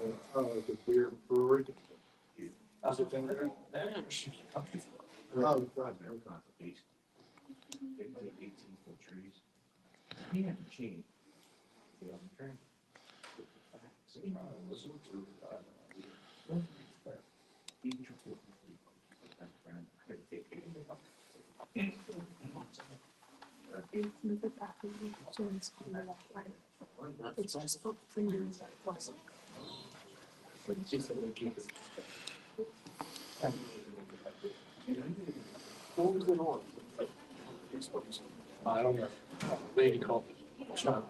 The beer brewery. Is it in there? Oh, God, never got the piece. 18-foot trees. Yeah, machine. It's just for fingers that wasn't. What was it on? I don't know. Lady called me. Sent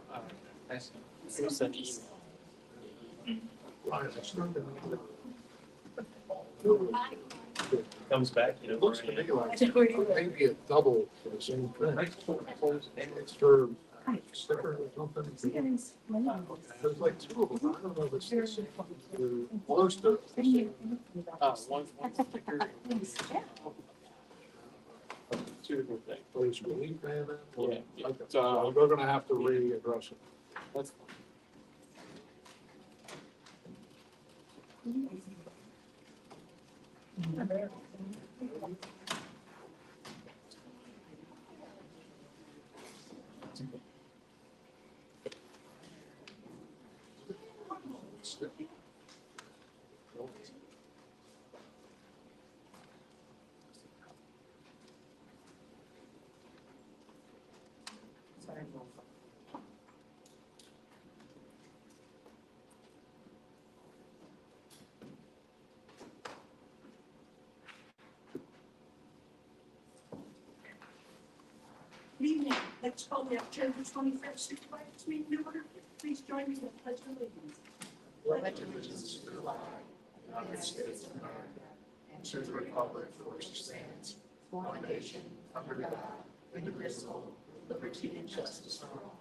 Comes back, you know. Looks to me like maybe a double for the same thing. It's for sticker or something. There's like two of them. I don't know if it's the same. Close to. One's sticker, two different things. Police relief van. Yeah, yeah. So we're gonna have to readdress it. That's Good evening. Let's call the October 21st Supervisors meeting to order. Please join me in the pledge of allegiance. Pledge allegiance to the flag of the United States of America and to the republic for which it stands, one nation, under God, indivisible, with liberty and justice for all.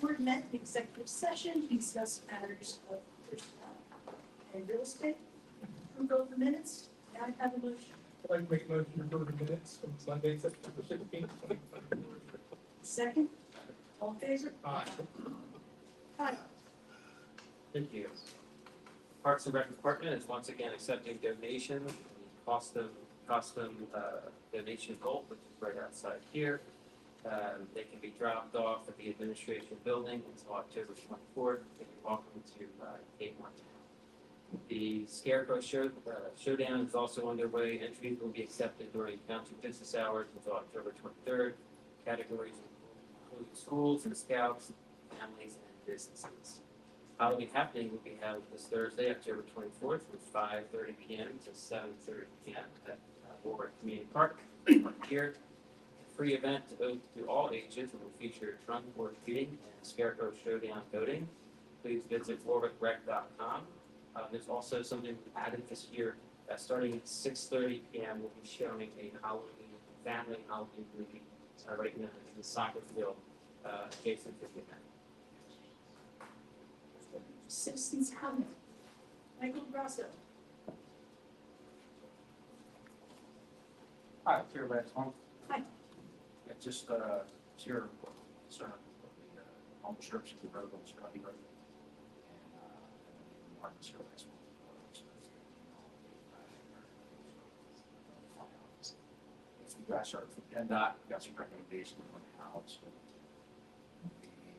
We're met in executive session to discuss matters of personnel and real estate. Approval of the minutes. Now I have a motion. I'd like to make a motion to approve the minutes from Sunday, September 16th. Second. All in favor? Aye. Aye. Thank you. Parks and Rec Department is once again accepting donations. Custom donation vault, which is right outside here. They can be dropped off at the Administration Building until October 24th. You're welcome to take one. The Scarecrow Showdown is also underway. Entries will be accepted during township business hours until October 23rd. Categories include schools and scouts, families, and businesses. Halloween happening will be held this Thursday, October 24th, from 5:30 p.m. to 7:30 p.m. at Warwick Community Park. Here, a free event open to all ages and will feature Trunk-or-Treating and Scarecrow Showdown voting. Please visit warwickrec.com. There's also something added this year. Starting at 6:30 p.m., we'll be showing a family Halloween movie right now in the soccer field adjacent to the event. Citizens comment. Michael Grasso. Hi, Chair Maxwell. Hi. Yeah, just here, concern with the home strips of the road on Scotty Road. And Martin Sir Maxwell. If you guys are, and not, got some recommendations on how it's the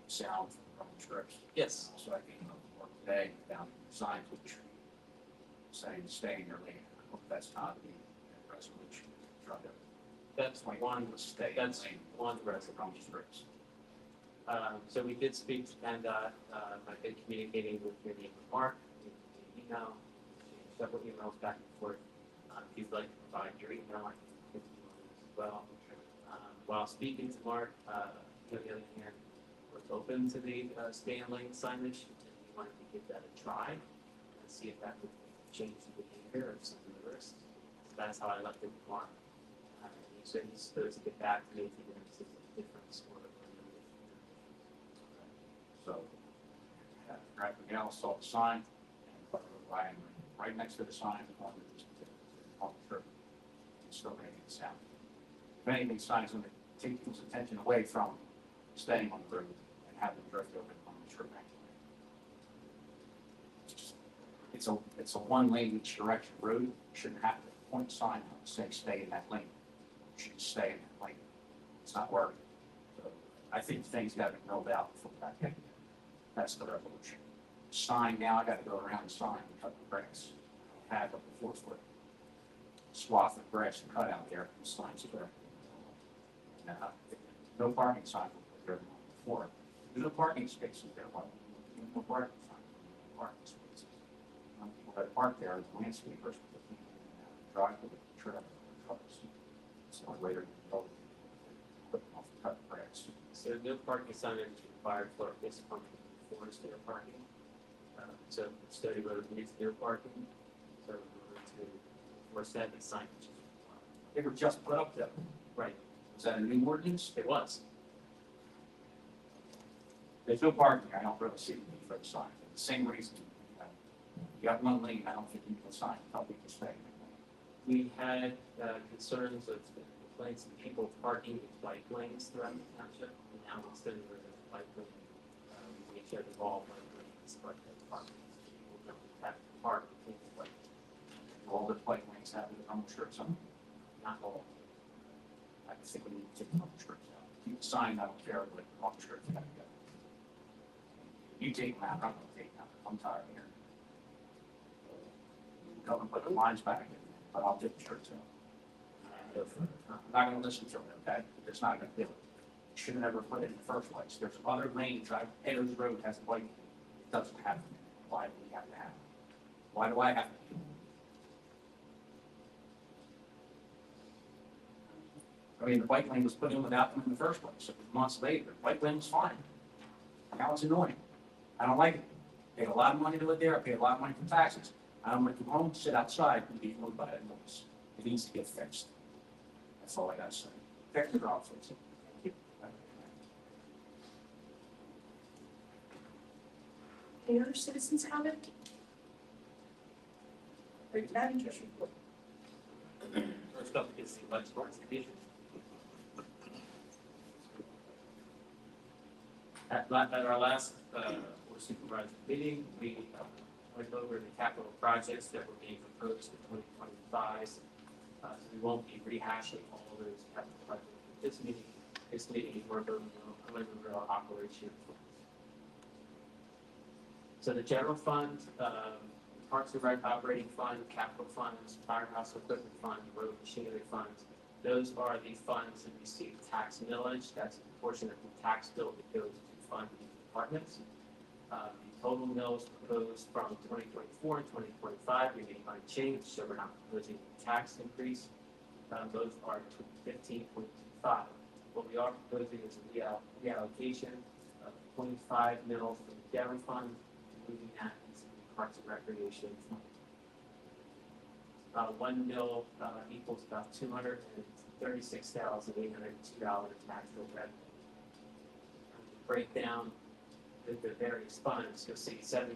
sound from the home strips. Yes. So I came up to work today, found signs with the tree saying stay in your lane. I hope that's not the resolution. Try to That's one. was stay. That's in one the resolution. home strips. So we did speak to PennDOT. I've been communicating with your neighbor Mark, email, several emails back and forth. If you'd like to provide your email, I can give you one as well. While speaking to Mark, on the other hand, was open to the stay in lane signage, and we wanted to give that a try and see if that would change the behavior of some of the risks. So that's how I left it with Mark. He said he's supposed to get back to me if he notices a difference or So, Brad McGill saw the sign, and Ryan, right next to the sign, on the trip, it's still making it sound. If any of these signs are going to take people's attention away from staying on the road and have them drift over on the trip. it's a one lane each direction road. You shouldn't have to point sign out and say, stay in that lane. You should just stay in that lane. It's not working. So I think things gotta be milled out before that can happen. That's the revolution. Sign now, I gotta go around the sign and cut the grass. Have up to 4 foot swath of grass to cut out there, and the sign's there. No parking sign there before. There's no parking spaces there. No parking sign, no parking spaces. People that park there, the landscapers, drive with the truck, trucks. It's the only way to go. Put them off the cut grass. So no parking signage required for this function forest air parking. So study road needs no parking. So we're going to force that the signage. They were just put up there. Right, Was that a new ordinance? it was. There's no parking. I don't really see the need for the sign. For the same reason. You got one lane, I don't think you need a sign. Tell people to stay. We had concerns of complaints of people parking in bike lanes throughout the township. And now instead of a bike lane, we make sure that all bike lanes are parking. People don't have to park in the bike. All the bike lanes have it, I'm sure some, Not all. I think we need to take the strips out. Keep the sign, I don't care, but all the strips gotta go. You take them out, I'm gonna take them out. I'm tired of hearing. Go and put the lines back in, but I'll take the shirts out. I'm not gonna listen to it, okay? It's not gonna do it. Should have never put it in the first place. There's other lanes, Ayers Road has a bike lane. It doesn't have to. Why do we have to have it? Why do I have to? I mean, the bike lane was put in without them in the first place. So months later, the bike lane was fine. Now it's annoying. I don't like it. Paid a lot of money to live there. I paid a lot of money for taxes. I don't want to come home, sit outside, and be annoyed by that noise. It needs to get fixed. That's all I gotta say. Fix it or I'll fix it. Any other citizens comment? Manager's report. First up is the Budget Board's division. At our last Board of Supervisors meeting, we went over the capital projects that were being proposed for 2025. So we won't be rehashing all of those capital projects. This meeting, we're going to deliver our operation. So the general fund, Parks and Rec operating fund, capital funds, firehouse equipment fund, road machinery funds. Those are the funds that receive tax millage. That's the portion of the tax bill that goes to fund the departments. The total mills proposed from 2024 and 2025 remain unchanged, so we're not proposing a tax increase. Those are 15.25. What we are proposing is a reallocation of 0.5 mils from the general fund, moving that into the Parks and Recreation fund. 1 mil equals about $236,802 taxable revenue. Break down the various funds, you'll see 74%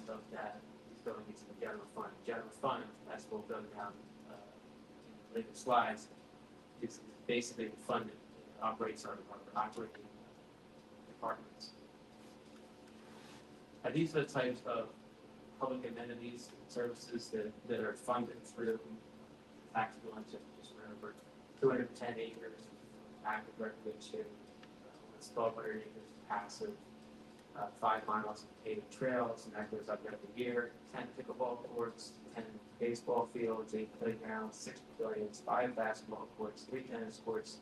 of that is going into the general fund. General fund, as we'll go down in later slides, is basically the fund that operates our operating departments. These are the types of public amenities and services that are funded through tax millage. Just remember, 210 acres of active recreation, 1,200 acres of passive, 5 miles of paved trails, and that goes up every year. 10 pickleball courts, 10 baseball fields, 8 playgrounds, 6 pavilions, 5 basketball courts, 3 tennis courts,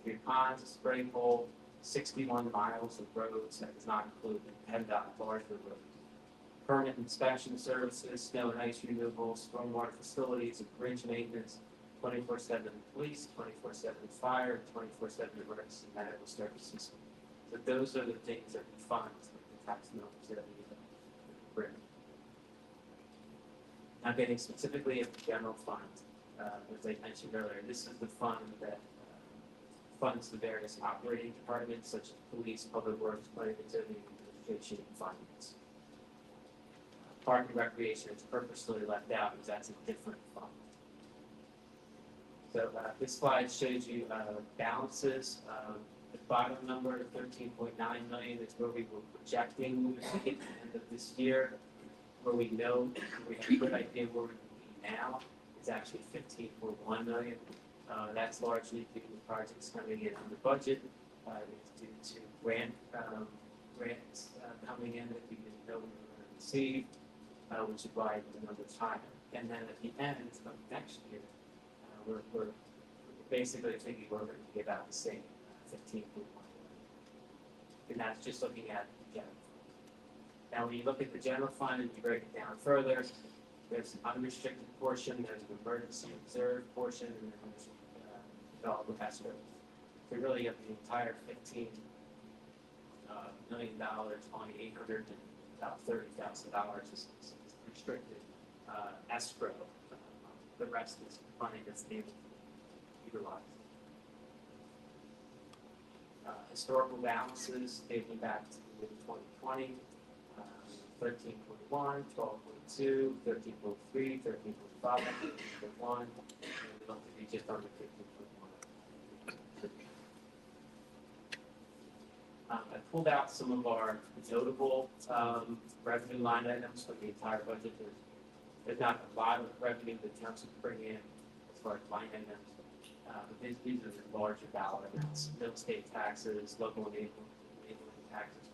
3 ponds, a spray bowl, 61 miles of roads. That does not include PennDOT larger roads. Permit inspection services, snow and ice removal, stormwater facilities, and bridge maintenance, 24/7 police, 24/7 fire, 24/7 emergency medical services. So those are the things that we fund with the tax millage that we bring. Now getting specifically at the general fund, as I mentioned earlier, this is the fund that funds the various operating departments such as police, public works, planning and zoning, administration, and finance. Park and recreation is purposely left out because that's a different fund. So this slide shows you balances. The bottom number, 13.9 million, is where we were projecting at the end of this year. where we know, we have a good idea where we're gonna be now, is actually 15.1 million. That's largely due to projects coming in under budget, it's due to grants coming in that we didn't know we were going to receive, which is why the number's higher. And then at the end of next year, we're basically thinking we're going to be about the same, 15.1. And that's just looking at the general fund. Now, when you look at the general fund and you break it down further, there's an unrestricted portion, there's an emergency reserve portion, and then there's development escrow. So really, of the entire $15 million, only $830,000 is restricted escrow. The rest is money that's able to be utilized. Historical balances dating back to mid-2020, 13.1, 12.2, 13.3, 13.5, 13.1, and we look to be just under 15.1. I pulled out some of our notable revenue line items for the entire budget. There's not a lot of revenue that township bring in as far as line items. But these are the larger dollar amounts: real estate taxes, local enabling taxes,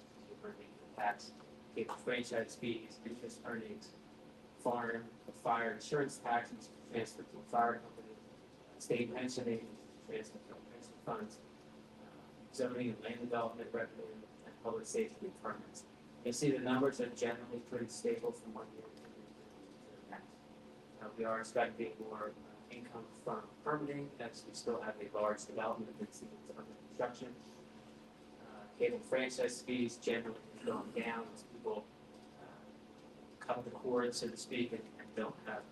tax, cable franchise fees, interest earnings, foreign fire insurance taxes transferred to a fire company, state pension agencies transferred to pension funds, zoning and land development revenue, and public safety permits. You see the numbers are generally pretty stable from one year to the next. We are expecting more income from permitting, as we still have a large development that's under construction. Cable franchise fees generally going down as people cut the cord, so to speak, and don't have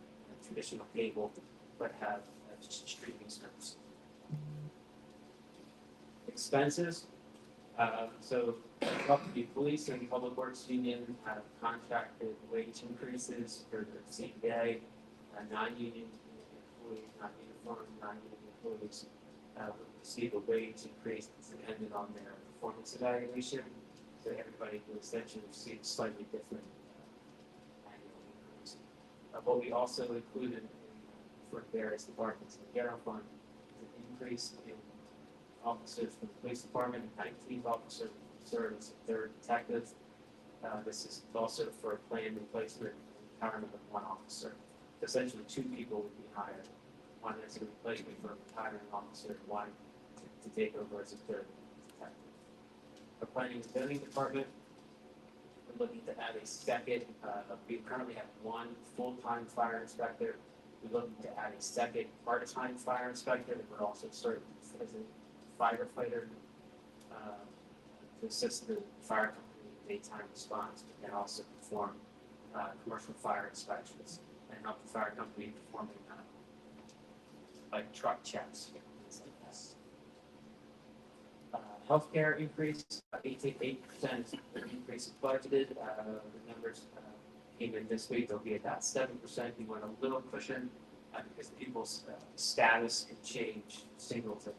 traditional cable, but have just streaming service. Expenses. So the police and public works union have contracted wage increases for the CPA, non-union employees, not uniform, non-union employees will receive a wage increase that's dependent on their performance evaluation. So everybody will essentially receive slightly different annual increase. What we also included for various departments in the general fund is an increase in officers from the police department, 19 officers serve as third detectives. This is also for a planned replacement and retirement of one officer. Essentially, two people would be hired. One as a replacement for a retiring officer, and one to take over as a third detective. Our planning and zoning department, we're looking to add a second. We currently have one full-time fire inspector. We're looking to add a second part-time fire inspector that would also serve as a firefighter to assist the fire company in daytime response, and also perform commercial fire inspections and help the fire company performing like truck checks. Healthcare increase, 8% increase is budgeted. The numbers came in this week. They'll be about 7%. We want a little cushion because people's status can change, single to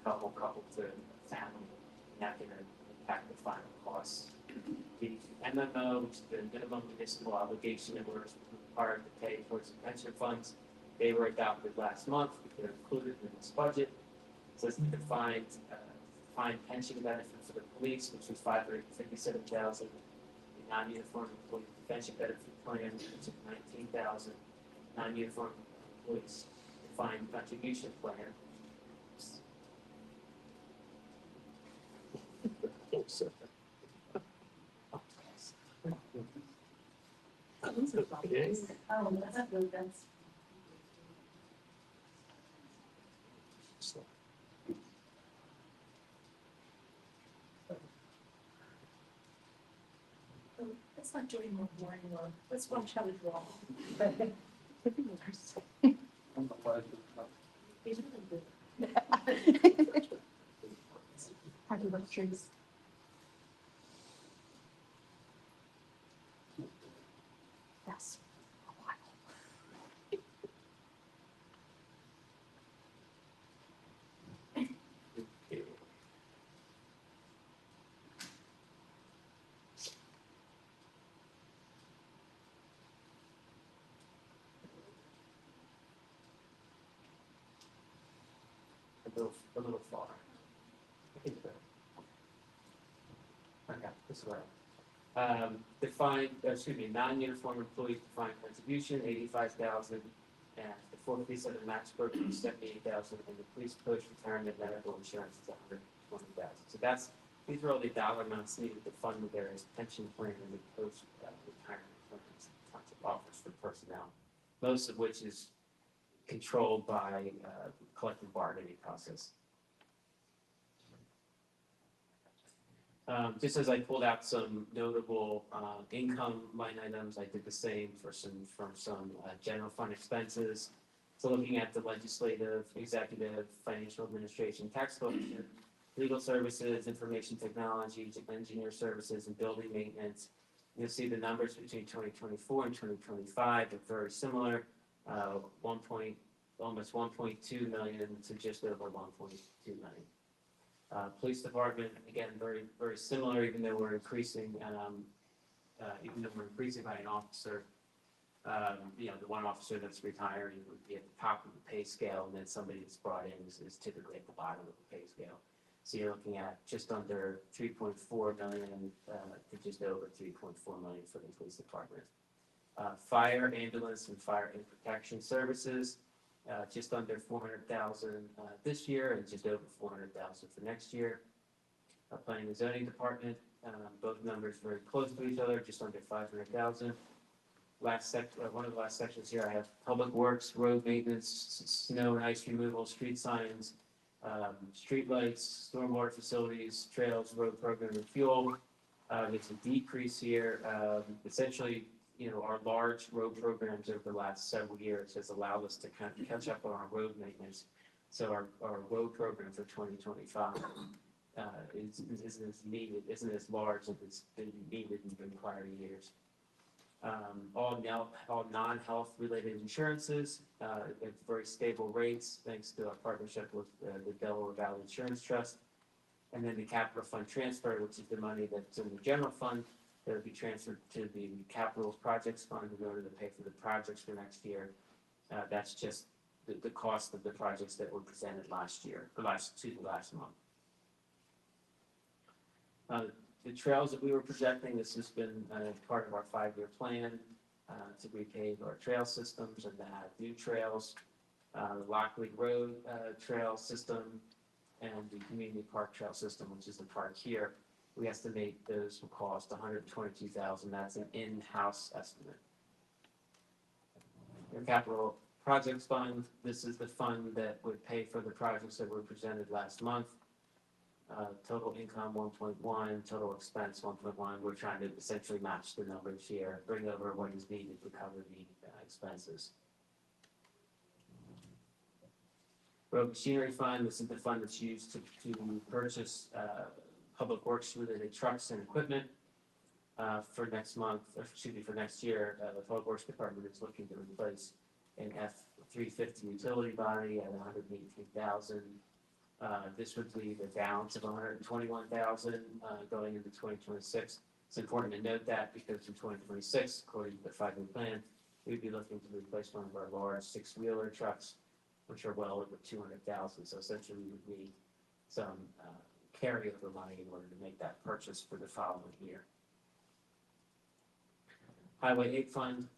couple to family, and that can impact the final costs. The MMO, which is the minimum municipal obligation that we're required to pay towards the pension funds, they were adopted last month. They're included in this budget. So it's the defined pension benefit for the police, which was $557,000. The non-uniform employee pension benefit plan, which is $19,000. Non-uniform employees defined contribution plan. Oh, that's good, that's. Let's not do any more boring work. Let's watch how we draw. Happy birthdays. Yes. little far. I think so. Okay, this way. Non-uniform employee defined contribution, 85,000, and the fourth piece of the max burden is 78,000, and the police post retirement medical insurance is 120,000. So these are all the dollar amounts needed to fund the various pension plan and the post retirement plans the township offers for personnel, most of which is controlled by collective bargaining process. Just as I pulled out some notable income line items, I did the same for some general fund expenses. So looking at the legislative, executive, financial administration, tax collection, legal services, information technology, engineer services, and building maintenance, you'll see the numbers between 2024 and 2025 are very similar. Almost 1.2 million to just over 1.2 million. Police department, again, very, very similar, even though we're increasing by an officer. The one officer that's retiring would be at the top of the pay scale, and then somebody that's brought in is typically at the bottom of the pay scale. So you're looking at just under 3.4 million to just over 3.4 million for the police department. Fire, ambulance, and fire and protection services. Just under 400,000 this year and just over 400,000 for next year. Planning and zoning department, both numbers very close to each other, just under 500,000. One of the last sections here, I have public works, road maintenance, snow and ice removal, street signs, street lights, stormwater facilities, trails, road program, and fuel. There's a decrease here. Essentially, our large road programs over the last several years has allowed us to kind of catch up on our road maintenance. So our road program for 2025 isn't as large as it's been needed in prior years. All non-health related insurances at very stable rates, thanks to our partnership with the Delaware Valley Insurance Trust. And then the capital fund transfer, which is the money that's in the general fund, that will be transferred to the capital projects fund in order to pay for the projects for next year. That's just the cost of the projects that were presented last month. The trails that we were projecting, this has been part of our 5-year plan to repave our trail systems and to add new trails. The Lockley Road trail system and the Community Park trail system, which is the park here. We estimate those will cost $122,000. That's an in-house estimate. Your capital projects fund, this is the fund that would pay for the projects that were presented last month. Total income 1.1, total expense 1.1. We're trying to essentially match the numbers here, bring over what is needed to cover the expenses. Road machinery fund, this is the fund that's used to purchase public works related trucks and equipment. For next year, the public works department is looking to replace an F-350 utility body at $118,000. This would leave a balance of $121,000 going into 2026. It's important to note that because in 2026, according to the 5-year plan, we'd be looking to replace one of our large 6-wheeler trucks, which are well over $200,000. So essentially, we would need some carryover money in order to make that purchase for the following year. Highway 8 fund,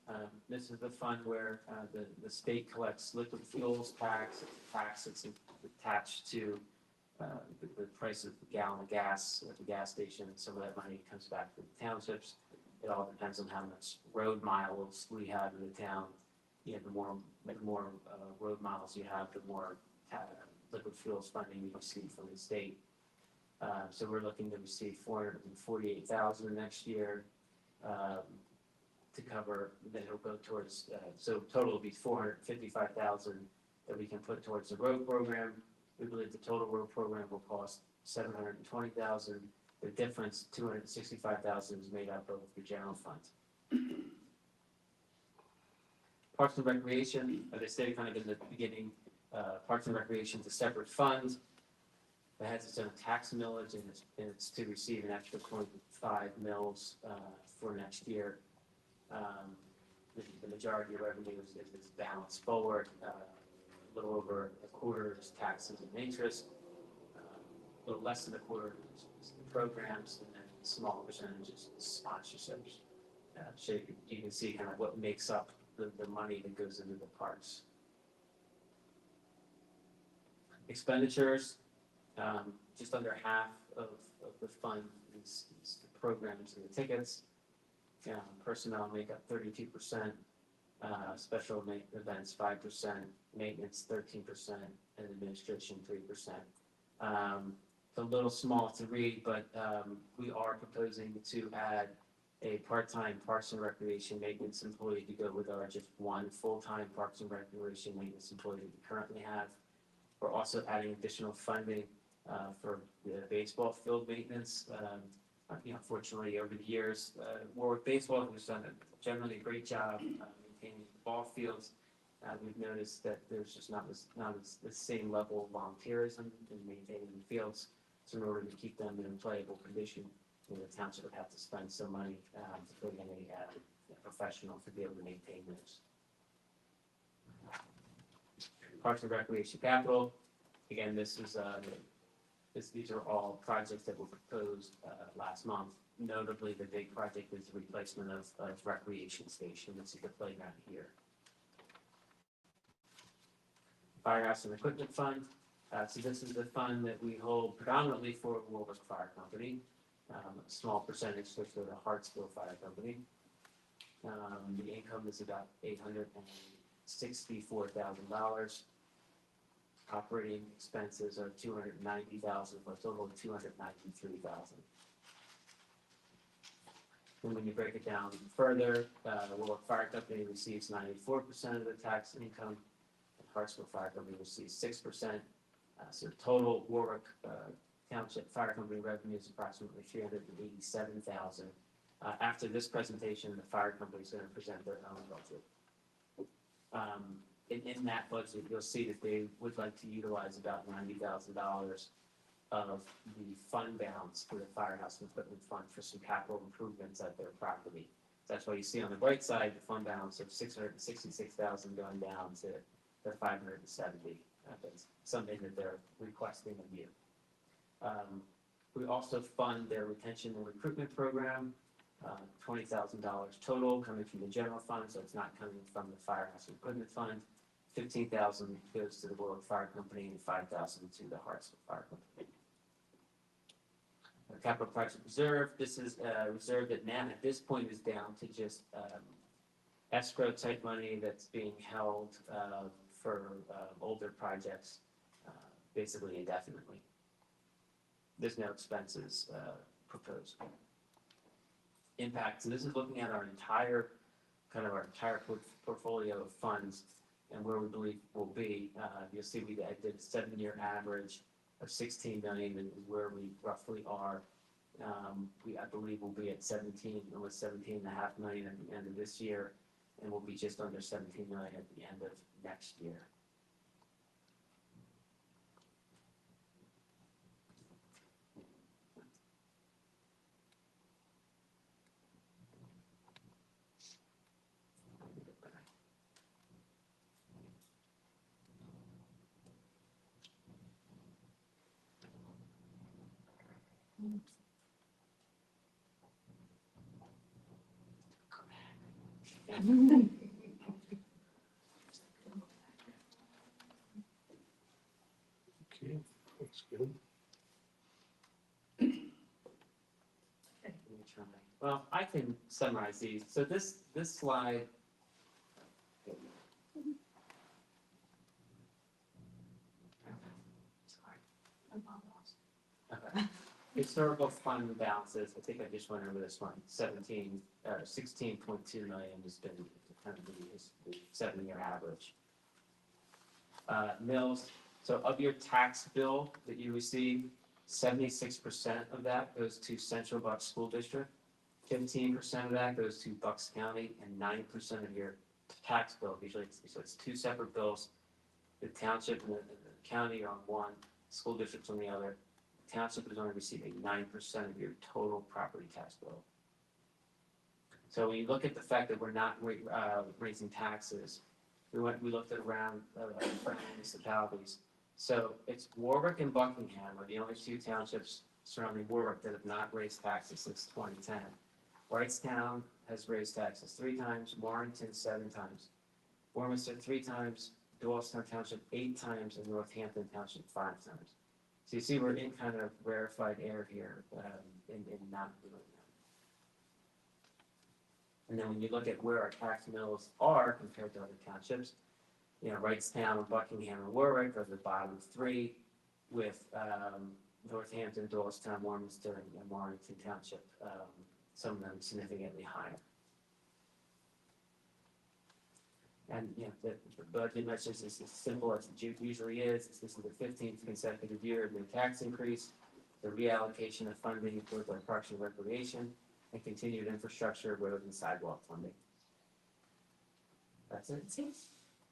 this is the fund where the state collects liquid fuels tax. It's a tax that's attached to the price of a gallon of gas at the gas station. Some of that money comes back to the townships. It all depends on how much road miles we have in the town. The more road miles you have, the more liquid fuels funding you receive from the state. So we're looking to receive $448,000 next year to cover. Then it'll go towards. So total will be $455,000 that we can put towards the road program. We believe the total road program will cost $720,000. The difference, $265,000, is made up of the general fund. Parks and Recreation, as I stated kind of in the beginning, Parks and Recreation is a separate fund that has its own tax millage, and it's to receive an extra 0.5 mils for next year. The majority of revenue is balanced forward. a little over a quarter is taxes and interest. A little less than a quarter is the programs, and then a small percentage is sponsorships. So you can see kind of what makes up the money that goes into the parks. Expenditures, just under half of the fund is the programs and the tickets. Personnel make up 32%, special events 5%, maintenance 13%, and administration 3%. It's a little small to read, but we are proposing to add a part-time Parks and Recreation maintenance employee to go with our just one full-time Parks and Recreation maintenance employee that we currently have. We're also adding additional funding for the baseball field maintenance. Unfortunately, over the years, Warwick Baseball has done a generally great job maintaining the ball fields. We've noticed that there's just not the same level of volunteerism in maintaining the fields. So in order to keep them in playable condition, the township would have to spend some money to put in a professional to be able to maintain those. Parks and Recreation Capital. Again, this is these are all projects that were proposed last month. Notably, the big project is the replacement of recreation station. This is the playground here. Firehouse and Equipment Fund. So this is the fund that we hold predominantly for Warwick Fire Company. A small percentage goes to the Hartsville Fire Company. The income is about $864,000. Operating expenses are $290,000, for a total of $293,000. And when you break it down further, Warwick Fire Company receives 94% of the tax income, and Hartsville Fire Company receives 6%. So total Warwick Township Fire Company revenue is approximately $387,000. After this presentation, the fire company is going to present their own budget. In that budget, you'll see that they would like to utilize about $90,000 of the fund balance for the Firehouse and Equipment Fund for some capital improvements at their property. That's why you see on the right side the fund balance of $666,000 going down to the $570,000. That's something that they're requesting of you. We also fund their retention and recruitment program, $20,000 total coming from the general fund, so it's not coming from the Firehouse and Equipment Fund. $15,000 goes to the Warwick Fire Company and $5,000 to the Hartsville Fire Company. Capital Project Reserve. This is a reserve that now at this point is down to just escrow type money that's being held for older projects, basically indefinitely. There's no expenses proposed. Impact. So this is looking at our entire portfolio of funds and where we believe we'll be. You'll see we did a 7-year average of 16 million, and where we roughly are. I believe we'll be at almost 17.5 million at the end of this year, and we'll be just under 17 million at the end of next year. Okay, that's good. Well, I can summarize these. So this slide. Okay. Historical fund balances. I think I just went over this one. 16.2 million has been kind of the 7-year average. Mills. So of your tax bill that you receive, 76% of that goes to Central Bucks School District. 15% of that goes to Bucks County, and 9% of your tax bill, usually so it's 2 separate bills. The township and the county are on one, school district's on the other. The township is only receiving 9% of your total property tax bill. So when you look at the fact that we're not raising taxes, we looked at around municipalities. So it's Warwick and Buckingham are the only two townships surrounding Warwick that have not raised taxes since 2010. Wrightstown has raised taxes 3 times, Warrington 7 times, Warminster 3 times, Doylestown Township 8 times, and Northampton Township 5 times. So you see, we're in kind of rarefied air here in not doing that. And then when you look at where our tax mills are compared to other townships, you know, Wrightstown, Buckingham, and Warwick are the bottom 3, with Northampton, Doylestown, Warminster, and Warrington Township, some of them significantly higher. And, you know, the budget message is as simple as it usually is. This is the 15th consecutive year of the tax increase, the reallocation of funding towards our parks and recreation, and continued infrastructure, road and sidewalk funding. That's it.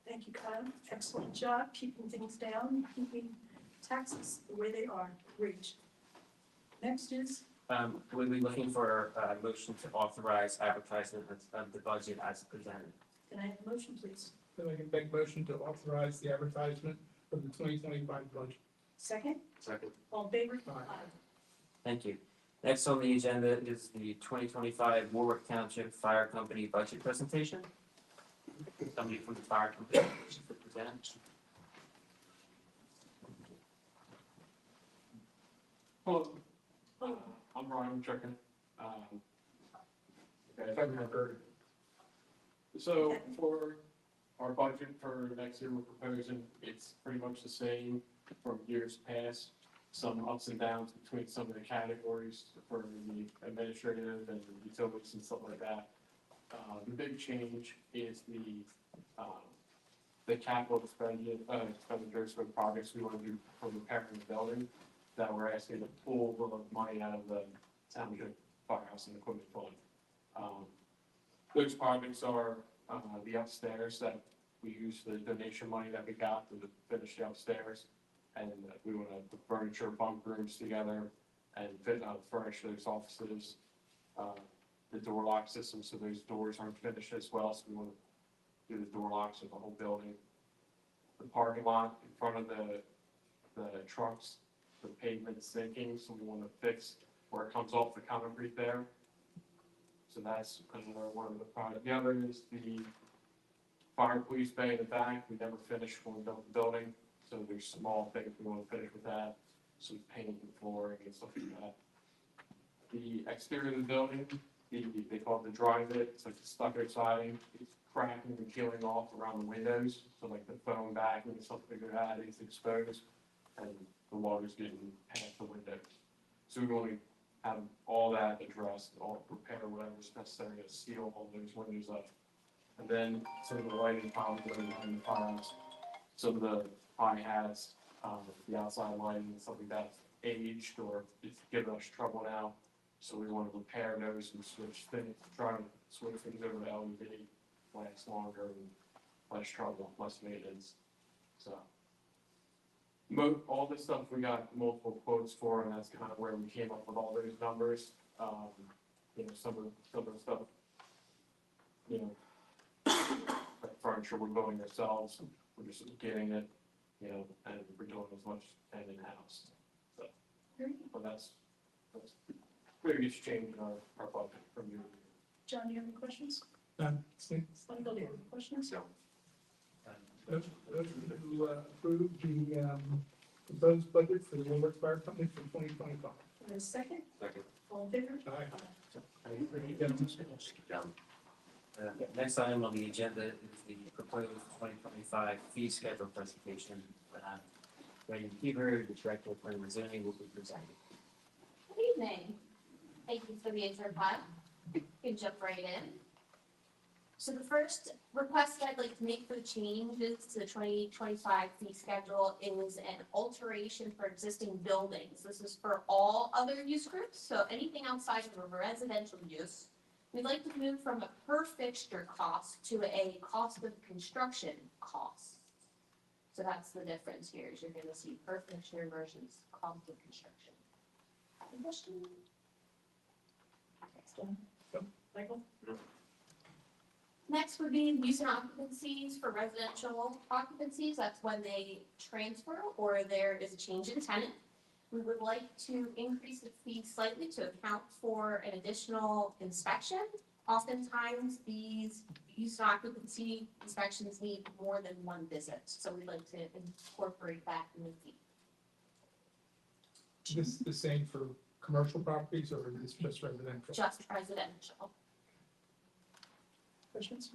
Thank you, Kyle. Excellent job keeping things down, keeping taxes the way they are. Great. Next is, We'll be looking for a motion to authorize advertisement of the budget as presented. can I have a motion, please? Then I can make motion to authorize the advertisement for the 2025 budget. Second? Second. All in favor? Aye. Thank you. Next on the agenda is the 2025 Warwick Township Fire Company budget presentation. Somebody from the fire company to present. Hello, Oh, I'm Ryan Chicken. Okay, if I remember. So for our budget for next year, we're proposing, it's pretty much the same from years past. Some ups and downs between some of the categories for the administrative and utilities and stuff like that. The big change is the capital expenditures for the projects we want to do for repairing the building, that we're asking to pull the money out of the township firehouse and equipment fund. Those projects are the upstairs that we use the donation money that we got to finish the upstairs. And we want to put furniture, bunk rooms together and furnish those offices. The door lock system, so those doors aren't finished as well, so we want to do the door locks of the whole building. The parking lot in front of the trucks, the pavement's sinking, so we want to fix where it comes off the concrete there. So that's one of the projects. The other is the fire police bay in the back. We never finished when we built the building, so there's small things we want to finish with that, some painting and flooring and stuff like that. The exterior of the building, they call it the dry bit. It's like the stucco siding. It's cracking and peeling off around the windows, so like the foam backing and stuff like that is exposed, and the water's getting past the windows. So we want to have all that addressed, all repair whatever's necessary to seal all those windows up. And then some of the lighting problems that are behind the firehouse. Some of the probably has the outside lighting and stuff like that aged or it's giving us trouble now. So we want to repair those and switch things, try to switch things over to LED, last longer and less trouble, less maintenance. So all this stuff we got multiple quotes for, and that's kind of where we came up with all those numbers. You know, some of the stuff, you know, like furniture we're building ourselves, we're just getting it, you know, and we're doing as much and in-house. So, but that's biggest change in our budget from you. John, do you have any questions? None. Michael, do you have any questions? Motion to approve the proposed budget for the Warwick Fire Company for 2025. And a second? Second. All in favor? Next item on the agenda is the proposed 2025 fee schedule presentation. Brandon Keever, the Director of Planning and Zoning, will be presenting. Good evening. Thank you for the intro, Pod. You can jump right in. So the first request I'd like to make for the changes to the 2025 fee schedule is an alteration for existing buildings. This is for all other use groups, so anything outside of a residential use. We'd like to move from a per fixture cost to a cost of construction cost. So that's the difference here, is you're gonna see per fixture versus cost of construction. Any questions? Next one. Michael? Next would be use and occupancies for residential occupancies. That's when they transfer or there is a change in tenant. We would like to increase the fee slightly to account for an additional inspection. Oftentimes, these use and occupancy inspections need more than one visit, so we'd like to incorporate that in the fee. This the same for commercial properties or is this just residential? Just residential. Questions?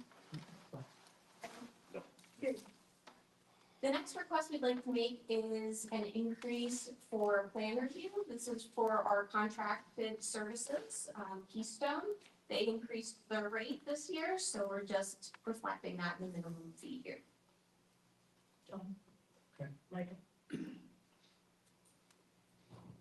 The next request we'd like to make is an increase for plan review. This is for our contracted services, Keystone. They increased their rate this year, so we're just reflecting that in the minimum fee here. Michael?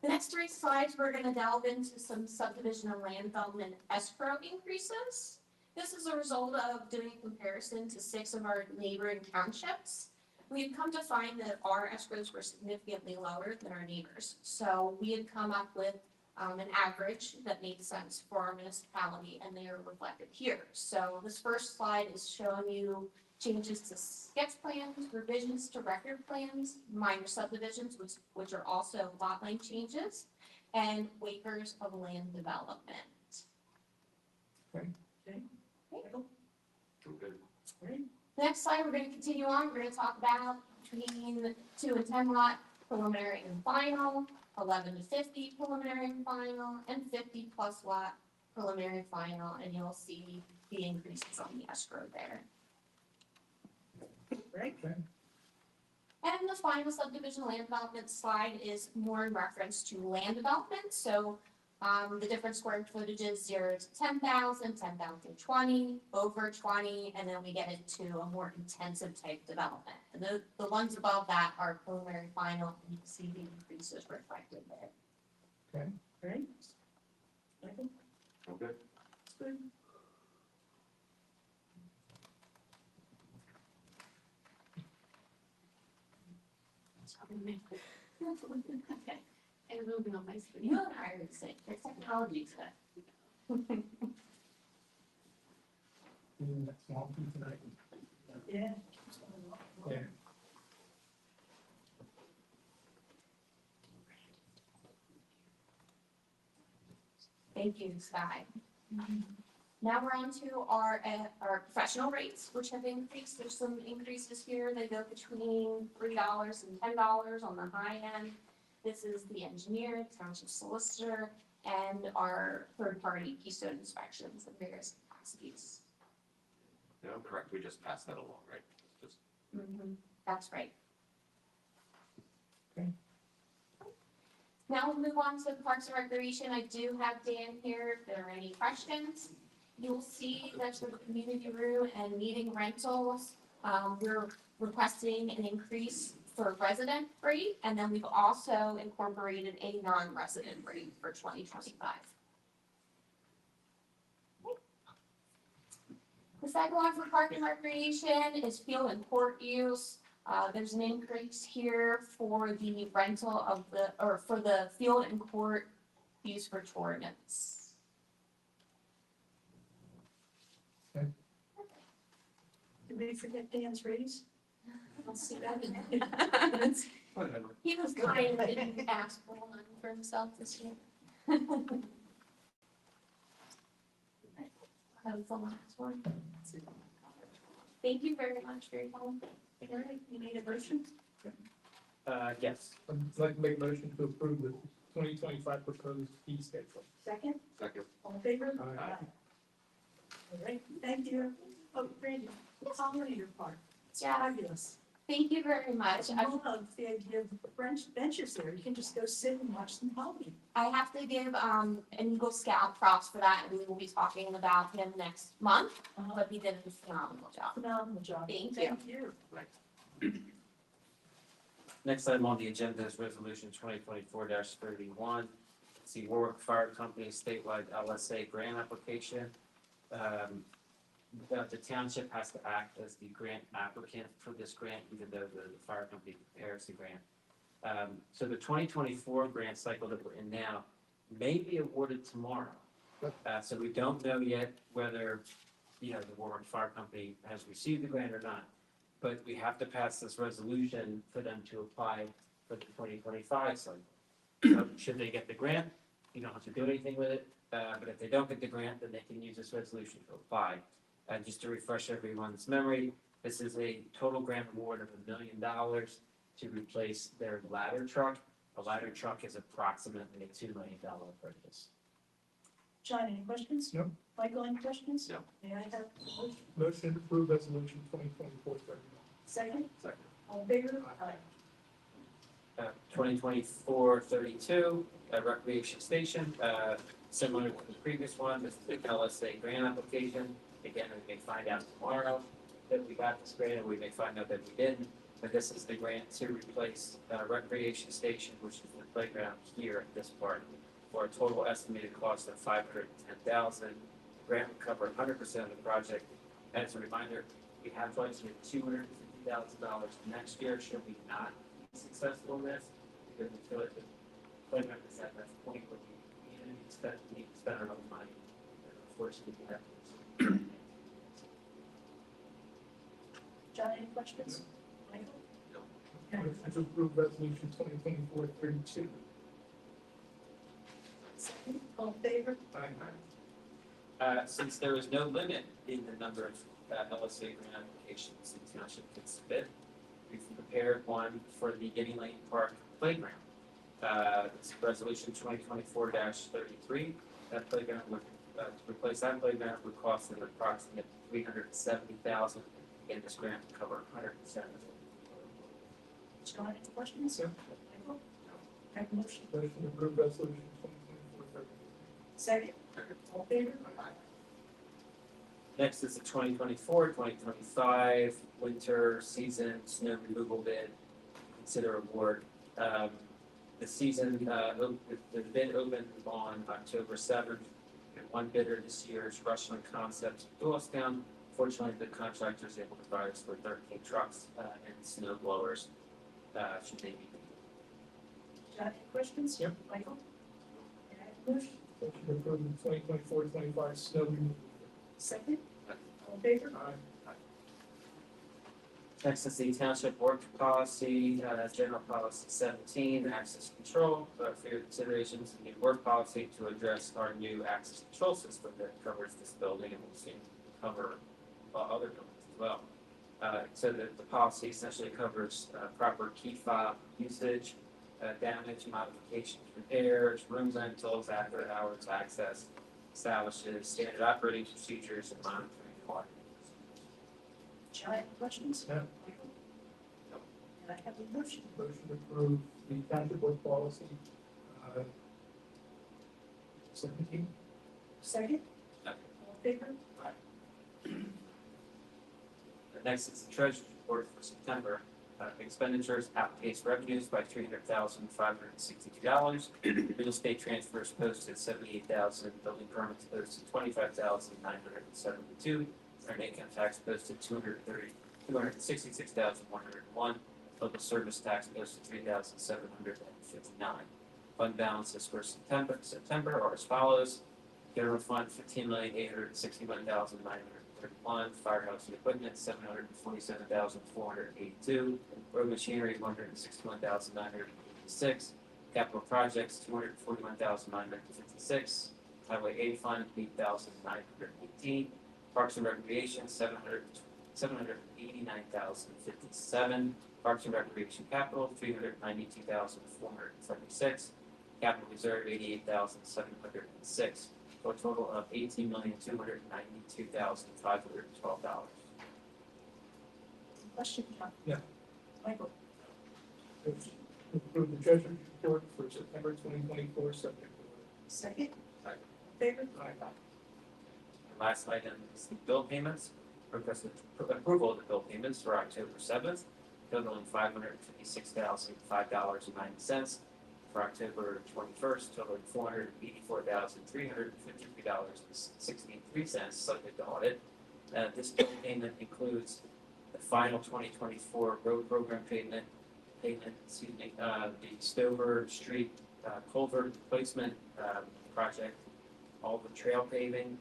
The next three slides, we're gonna delve into some subdivision and land development escrow increases. This is a result of doing a comparison to 6 of our neighboring townships. We've come to find that our escrows were significantly lower than our neighbors. So we had come up with an average that made sense for our municipality, and they are reflected here. So this first slide is showing you changes to sketch plans, revisions to record plans, minor subdivisions, which are also lot line changes, and waivers of land development. Michael? Great. Next slide, we're gonna continue on, we're gonna talk about between 2 and 10 lot preliminary and final, 11 to 50 preliminary and final, and 50 plus lot preliminary and final, and you'll see the increases on the escrow there. Right? Okay. And the final subdivision land development slide is more in reference to land development, so the different square footages 0 to 10,000, 10,000 to 20, over 20, and then we get into a more intensive type development. And the ones above that are preliminary final, and you can see the increases reflected there. Great. Michael? Okay. That's good. Okay, and moving on my screen. You and I are the same, there's technology today. Doing that small piece tonight. Yeah. Yeah. Thank you, Sky. Now we're on to our professional rates, which have increased. There's some increases here. They go between $3 and $10 on the high end. This is the engineer, township solicitor, and our third-party Keystone inspections in various capacities. Yeah, correct, we just passed that along, right? Just That's right. Okay. Now we'll move on to Parks and Recreation. I do have Dan here if there are any questions. You'll see that for the community room and meeting rentals, we're requesting an increase for resident rate, and then we've also incorporated a non-resident rate for 2025. The second one for Park and Recreation is field and court use. There's an increase here for the rental of for the field and court use for tournaments. Did we forget Dan's raise? I'll see that. Whatever. He was kind, but didn't ask for one for himself this year. That was the last one. Thank you very much for your time. All right, you need a motion? Yes. I'd like to make a motion to approve the 2025 proposed fee schedule. Second? second. All in favor? Aye. All right, thank you. Oh, Brandy, it's all on your part. It's Yeah. fabulous. Thank you very much. I love the idea of benches there. You can just go sit and watch them hockey. I have to give an Eagle Scout props for that, and we will be talking about him next month, but he did a phenomenal job. Phenomenal job. Thank you. Next item on the agenda is resolution 2024-31. See Warwick Fire Company statewide LSA grant application. The township has to act as the grant applicant for this grant, even though the fire company prepares the grant. So the 2024 grant cycle that we're in now may be awarded tomorrow. So we don't know yet whether you know, the Warwick Fire Company has received the grant or not. But we have to pass this resolution for them to apply for the 2025 cycle. So should they get the grant, you don't have to do anything with it, but if they don't get the grant, then they can use this resolution to apply. And just to refresh everyone's memory, this is a total grant award of $1 million to replace their ladder truck. A ladder truck is approximately a $2 million purchase. John, any questions? No. Michael, any questions? No. May I have a motion? Motion to approve resolution 2024-31. Second? Second. All in favor? Aye. 2024-32, recreation station, similar to the previous one, this is the LSA grant application. Again, we may find out tomorrow that we got this grant, or we may find out that we didn't. But this is the grant to replace recreation station, which is the playground here at this part, for a total estimated cost of $510,000. Grant will cover 100% of the project. As a reminder, we have budgeted $250,000 next year, should we not be successful in this, because we feel like the playground is at that point where we need to spend our own money. Unfortunately, we have to. John, any questions? Michael? Motion to approve resolution 2024-32. Second? All in favor? Since there is no limit in the number of LSA grant applications the township can submit, we've prepared one for the Guinea Lane Park playground. It's resolution 2024-33. That playground would, to replace that playground would cost an approximate $370,000, and this grant would cover 100% of it. John, any questions? No. Michael? Have a motion? Motion to approve resolution 2024-33. Second? All in favor? Next is the 2024-2025 winter season snow removal bid, consider award. The season, the bid opened on October 7th. And one bidder this year is Rushland Concepts of Doylestown. Fortunately, the contractor is able to provide us with 13 trucks and snow blowers, should they be needed. John, any questions? Yep. Michael? May I have a motion? Motion to approve the 2024-25 snow removal. Second? All in favor? Next is the township work policy, general policy 17, access control, for your considerations, the new work policy to address our new access control system that covers this building and will soon cover other buildings as well. So that the policy essentially covers proper key fob usage, damage, modifications, repairs, room rentals, after hours access, establishes standard operating procedures and monitoring requirements. John, any questions? No. Michael? May I have a motion? Motion to approve the township work policy 17. Second? Okay. All in favor? Next is the treasurer's report for September. Expenditures outpaced revenues by $300,562. Real estate transfers posted $78,000. Building permits posted $25,972. Earned income tax posted $266,101. Local service tax posted $3,759. Fund balances for September are as follows. General fund $15,861,931. Firehouse and equipment $747,482. Road machinery $161,986. Capital projects $241,956. Highway aid fund $8,918. Parks and Recreation, $789,057. Parks and Recreation Capital, $392,476. Capital Reserve, $88,706. For a total of $18,292,512. Question, John? Yeah. Michael? Motion to approve the treasurer's report for September 2024 subject to Second? Second. Favor? Last item is the bill payments. Requested approval of the bill payments for October 7th, totaling $556,005.90. For October 21st, totaling $484,353.63, subject to audit. This bill payment includes the final 2024 road program the Stover Street culvert replacement project, all the trail paving,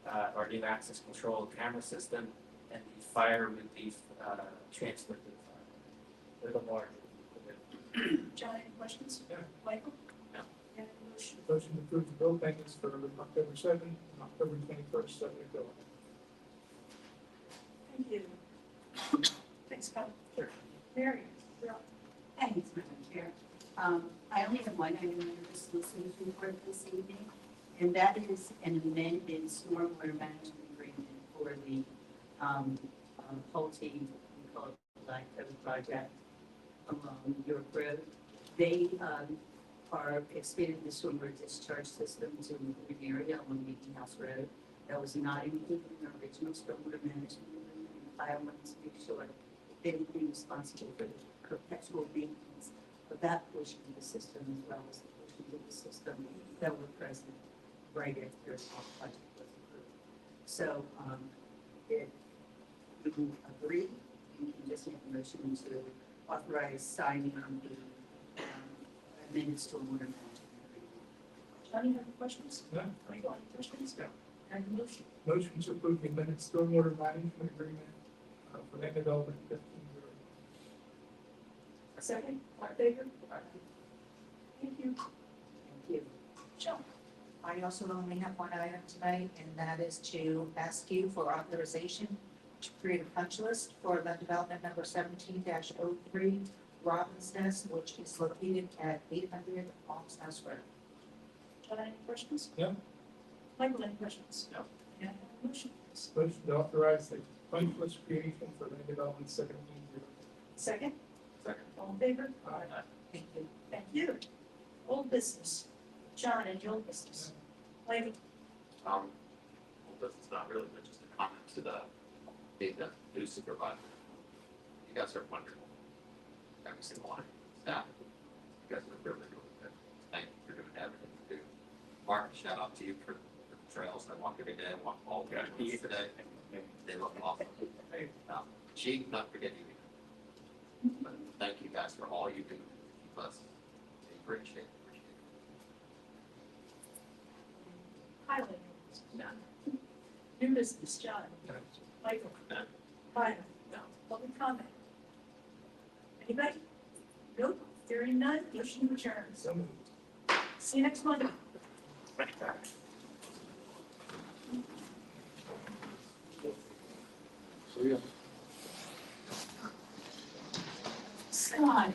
our new access control camera system, and the fire relief transfer to the fire. They're the larger. John, any questions? Yeah. Michael? No. And motion. Motion to approve the bill payments for October 7th and October 21st, subject to. Thank you. Thanks, Scott. Sure. Mary, you're up. Thanks, Madam Chair. I only have one item under the solicitor's report this evening, and that is an amended stormwater management agreement for the Pulte, we call it Black Coast Project along York Road. They are expanding the stormwater discharge system to an area on Meeting House Road that was not included in the original stormwater management agreement. I wanted to make sure they would be responsible for the perpetual maintenance of that portion of the system as well as the portions of the system that were present right after the project was approved. So, if you agree, you can just make a motion to authorize signing on the amended stormwater management agreement. Johnny, have any questions? No. Michael, any questions? No. And motion. Motion to approve the amended stormwater management agreement for land development 15. Second, all in favor? Thank you. Thank you. John? I also only have one item tonight, and that is to ask you for authorization to create a punch list for the development number 17-03 Robin's Nest, which is located at 800 Palms House Road. John, any questions? No. Michael, any questions? No. And motion, please. Motion to authorize the punch list creation for land development 17. Second, Second. all in favor? Aye. Thank you. Thank you. Old business. John, any old business? Michael? Well, this is not really, but just a comment to the new supervisor. You guys are wonderful. Every single one, staff. You guys are really, really good. Thank you for doing everything you do. Mark, shout out to you for the trails. I walk every day, I walk all the way today. They look awesome. Chief, not forgetting you. But thank you guys for all you do. Keep us in great shape. Highway. None. New business, John? Michael? None. Byron? No. Public comment? Anybody? Nope. Hearing none, motion to adjourn. So moved. See you next Monday. So, yeah. Scott?